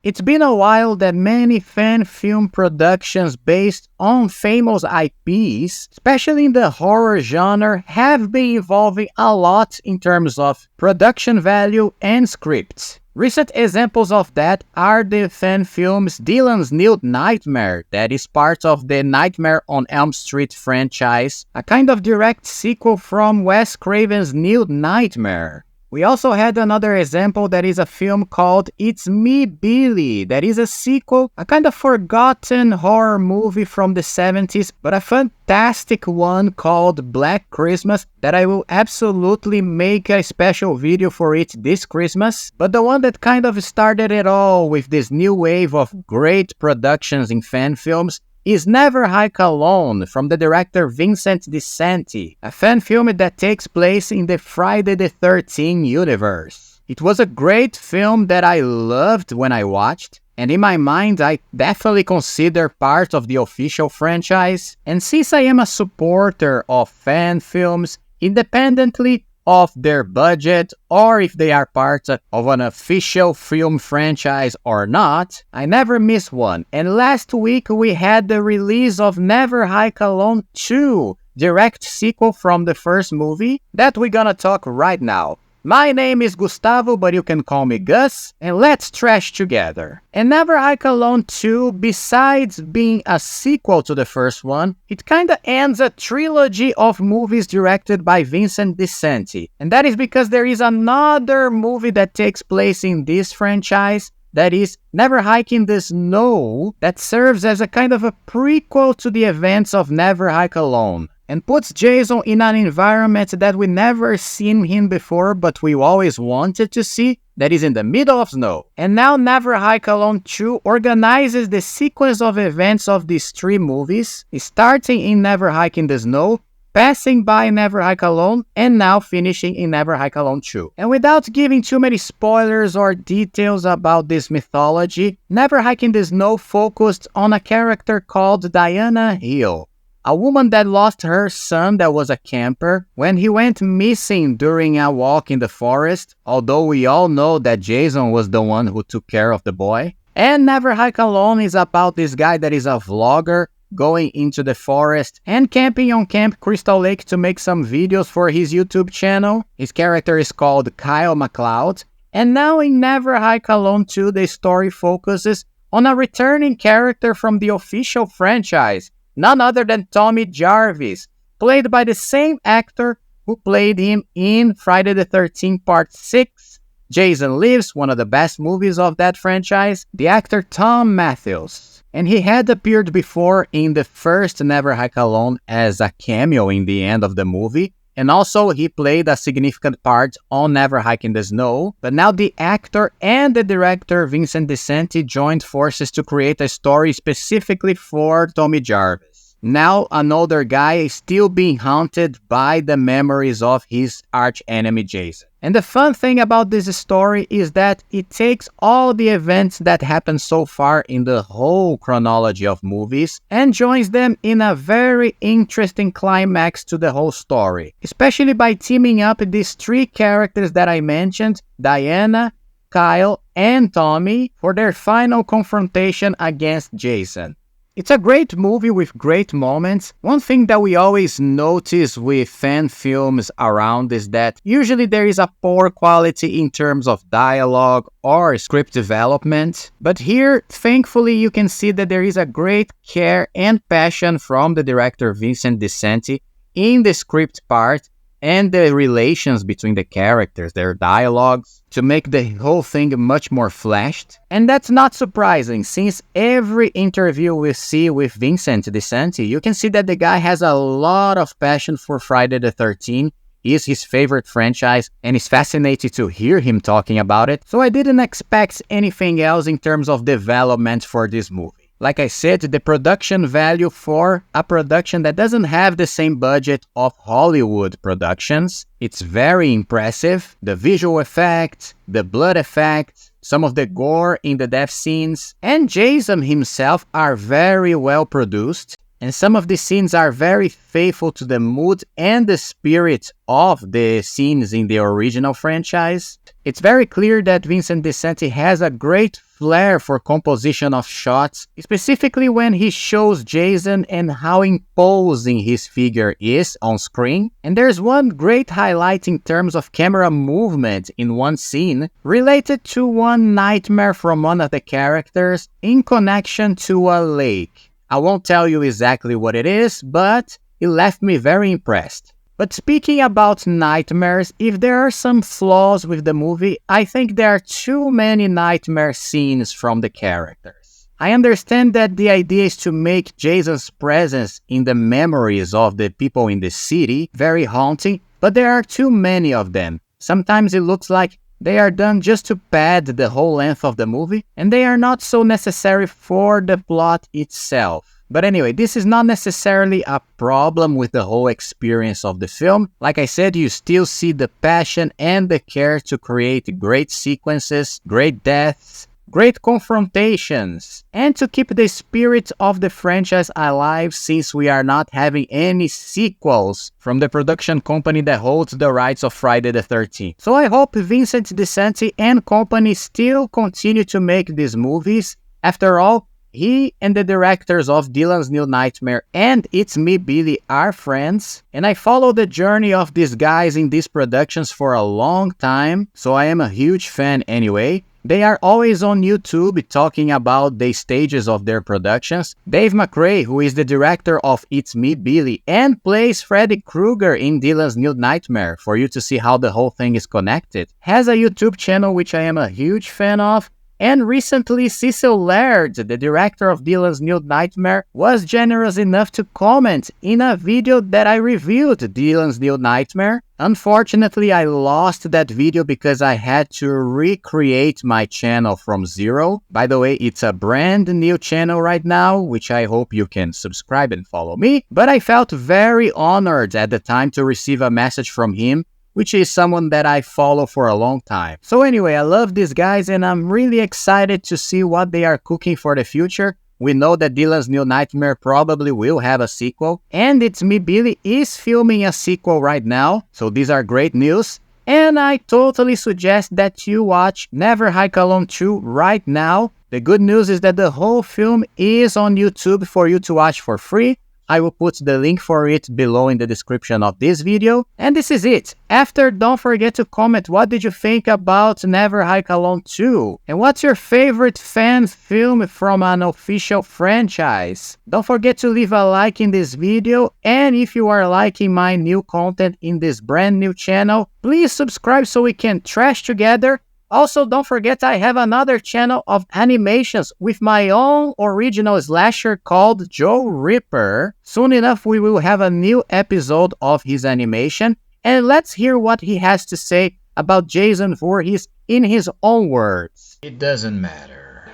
It's been a while that many fan film productions based on famous IPs, especially in the horror genre, have been evolving a lot in terms of production value and scripts. Recent examples of that are the fan films Dylan's New Nightmare, that is part of the Nightmare on Elm Street franchise, a kind of direct sequel from Wes Craven's New Nightmare. We also had another example that is a film called It's Me, Billy, that is a sequel, a kind of forgotten horror movie from the 70s, but a fantastic one called Black Christmas that I will absolutely make a special video for it this Christmas. But the one that kind of started it all with this new wave of great productions in fan films is Never Hike Alone from the director Vincent DiCanti, a fan film that takes place in the Friday the 13th universe. It was a great film that I loved when I watched, and in my mind I definitely consider part of the official franchise, and since I am a supporter of fan films, independently of their budget or if they are part of an official film franchise or not, I never miss one. And last week we had the release of Never Hike Alone 2, direct sequel from the first movie that we're gonna talk right now. My name is Gustavo, but you can call me Gus, and let's trash together. And Never Hike Alone 2, besides being a sequel to the first one, it kinda ends a trilogy of movies directed by Vincent DiCanti. And that is because there is another movie that takes place in this franchise, that is Never Hike in the Snow, that serves as a kind of a prequel to the events of Never Hike Alone, and puts Jason in an environment that we never seen him before but we always wanted to see, that is in the middle of snow. And now Never Hike Alone 2 organizes the sequence of events of these three movies, starting in Never Hike in the Snow, passing by Never Hike Alone, and now finishing in Never Hike Alone 2. And without giving too many spoilers or details about this mythology, Never Hike in the Snow focused on a character called Diana Hill, a woman that lost her son that was a camper when he went missing during a walk in the forest, although we all know that Jason was the one who took care of the boy. And Never Hike Alone is about this guy that is a vlogger going into the forest and camping on Camp Crystal Lake to make some videos for his YouTube channel. His character is called Kyle MacLeod. And now in Never Hike Alone 2, the story focuses on a returning character from the official franchise, none other than Tommy Jarvis, played by the same actor who played him in Friday the 13th Part 6, Jason Lives, one of the best movies of that franchise, the actor Tom Matthews. And he had appeared before in the first Never Hike Alone as a cameo in the end of the movie, and also he played a significant part on Never Hike in the Snow, but now the actor and the director Vincent DiCanti joined forces to create a story specifically for Tommy Jarvis. Now another guy is still being haunted by the memories of his arch-enemy Jason. And the fun thing about this story is that it takes all the events that happened so far in the whole chronology of movies and joins them in a very interesting climax to the whole story, especially by teaming up these three characters that I mentioned, Diana, Kyle, and Tommy, for their final confrontation against Jason. It's a great movie with great moments. One thing that we always notice with fan films around is that usually there is a poor quality in terms of dialogue or script development. But here, thankfully, you can see that there is a great care and passion from the director Vincent DiCanti in the script part and the relations between the characters, their dialogues, to make the whole thing much more fleshed. And that's not surprising, since every interview we see with Vincent DiCanti, you can see that the guy has a lot of passion for Friday the 13th, is his favorite franchise, and it's fascinating to hear him talking about it. So I didn't expect anything else in terms of development for this movie. Like I said, the production value for a production that doesn't have the same budget of Hollywood productions, it's very impressive. The visual effects, the blood effects, some of the gore in the death scenes, and Jason himself are very well produced. And some of the scenes are very faithful to the mood and the spirit of the scenes in the original franchise. It's very clear that Vincent DiCanti has a great flair for composition of shots, specifically when he shows Jason and how imposing his figure is on screen. And there's one great highlight in terms of camera movement in one scene related to one nightmare from one of the characters in connection to a lake. I won't tell you exactly what it is, but it left me very impressed. But speaking about nightmares, if there are some flaws with the movie, I think there are too many nightmare scenes from the characters. I understand that the idea is to make Jason's presence in the memories of the people in the city very haunting, but there are too many of them. Sometimes it looks like they are done just to pad the whole length of the movie, and they are not so necessary for the plot itself. But anyway, this is not necessarily a problem with the whole experience of the film. Like I said, you still see the passion and the care to create great sequences, great deaths, great confrontations, and to keep the spirit of the franchise alive since we are not having any sequels from the production company that holds the rights of Friday the 13th. So I hope Vincent DiSanti and company still continue to make these movies. After all, he and the directors of Dylan's New Nightmare and It's Me, Billy are friends, and I follow the journey of these guys in these productions for a long time, so I am a huge fan anyway. They are always on YouTube talking about the stages of their productions. Dave McRae, who is the director of It's Me, Billy, and plays Freddy Krueger in Dylan's New Nightmare, for you to see how the whole thing is connected, has a YouTube channel which I am a huge fan of. And recently, Cecil Laird, the director of Dylan's New Nightmare, was generous enough to comment in a video that I reviewed Dylan's New Nightmare. Unfortunately, I lost that video because I had to recreate my channel from zero. By the way, it's a brand new channel right now, which I hope you can subscribe and follow me. But I felt very honored at the time to receive a message from him, which is someone that I follow for a long time. So anyway, I love these guys and I'm really excited to see what they are cooking for the future. We know that Dylan's New Nightmare probably will have a sequel, and It's Me, Billy is filming a sequel right now, so these are great news. And I totally suggest that you watch Never Hike Alone 2 right now. The good news is that the whole film is on YouTube for you to watch for free. I will put the link for it below in the description of this video. And this is it. After, don't forget to comment what did you think about Never Hike Alone 2? And what's your favorite fan film from an official franchise? Don't forget to leave a like in this video. And if you are liking my new content in this brand new channel, please subscribe so we can trash together. Also, don't forget I have another channel of animations with my own original slasher called Joe Ripper. Soon enough, we will have a new episode of his animation. And let's hear what he has to say about Jason Voorhees in his own words. It doesn't matter.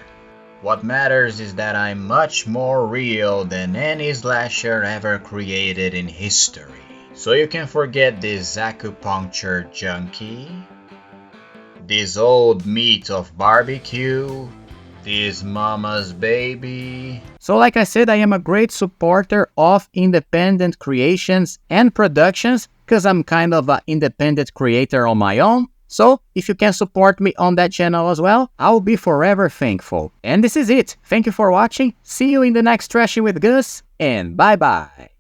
What matters is that I'm much more real than any slasher ever created in history. So you can forget this acupuncture junkie, this old meat of barbecue, this mama's baby. So like I said, I am a great supporter of independent creations and productions because I'm kind of an independent creator on my own. So if you can support me on that channel as well, I'll be forever thankful. And this is it. Thank you for watching. See you in the next Trashing with Gus, and bye bye.